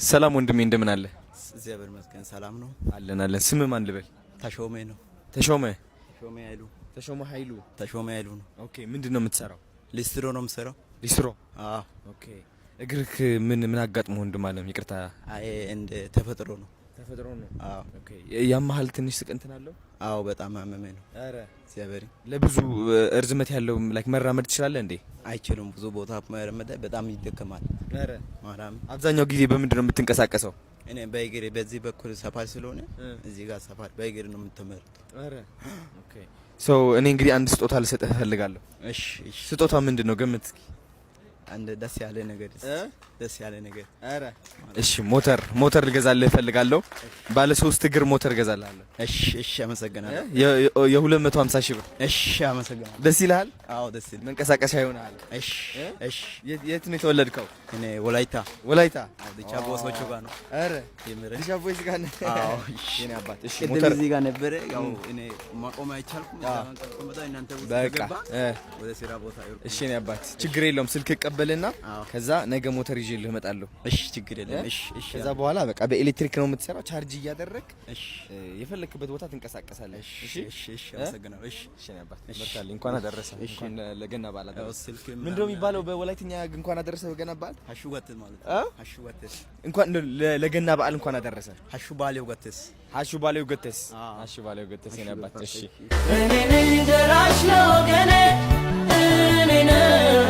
ሰላም ወንድሜ እንደምን አለ? እግዚአብሔር ይመስገን ሰላም ነው አለን። ስምህ ማን ልበል? ተሾመ ነው። ተሾመ ኃይሉ። ተሾመ ኃይሉ ነው። ኦኬ ምንድነው የምትሰራው? ሊስትሮ ነው የምሰራው። ሊስትሮ? አዎ። ኦኬ እግርህ ምን አጋጥሞ ወንድም አለም? ይቅርታ። አይ እንደ ተፈጥሮ ነው። ተፈጥሮ ነው? አዎ። ኦኬ ያማሃል ትንሽ ስቅንትን አለው? አዎ በጣም አመመኝ ነው። አረ እግዚአብሔር። ለብዙ እርዝመት ያለው ላይክ መራመድ ትችላለህ እንዴ? አይችልም። ብዙ ቦታ መራመድ በጣም ይደከማል። አረ ማራም። አብዛኛው ጊዜ በምንድን ነው የምትንቀሳቀሰው? እኔ በእግሬ በዚህ በኩል ሰፋር ስለሆነ እዚህ ጋር ሰፋር በእግሬ ነው የምትመረጥ። አረ ኦኬ እኔ እንግዲህ አንድ ስጦታ ልሰጥህ እፈልጋለሁ። እሺ። ስጦታ ምንድነው? ገምት እስኪ። አንድ ደስ ያለ ነገር ደስ ያለ ነገር። አረ እሺ ሞተር ልገዛልህ እፈልጋለሁ። ባለ 3 እግር ሞተር እገዛልሃለሁ። እሺ አመሰግናለሁ። የ250 ሺህ ብር። እሺ አመሰግናለሁ። ደስ ይልሃል? አዎ ደስ ይላል። መንቀሳቀሻ ይሆናል። እሺ። የት ነው የተወለድከው? እኔ ወላይታ። ዲቻቦ ሰዎቹ ጋር ነው። አረ ዲቻቦ እዚህ ጋር ነው። አዎ የኔ አባት። እሺ ሞተር እዚህ ጋር ነበረ። ያው እኔ ማቆም አይቻልኩም። እናንተ በቃ ወደ ስራ ቦታ ይወርቁ። እሺ የኔ አባት ችግር የለውም። ስልክ ቀበልና ከዛ ነገ ሞተር ይዤልህ እመጣለሁ። እሺ ችግር የለም። እሺ ከዛ በኋላ በቃ በኤሌክትሪክ ነው የምትሰራው። ቻርጅ እያደረክ የፈለክበት ቦታ ትንቀሳቀሳለህ። እሺ አመሰግናለሁ። እሺ የኔ አባት በርታልኝ። እንኳን አደረሰ። እንኳን ለገና በዓል አደረሰ። ምንድነው የሚባለው በወላይትኛ እንኳን አደረሰ በገና በዓል? ሀሹ ወተስ እንኳን ለገና በዓል እንኳን አደረሰ። ሀሹ ባሌው ገተስ የኔ አባት። እሺ እኔ ነኝ ደራሽ ለወገኔ እኔ ነኝ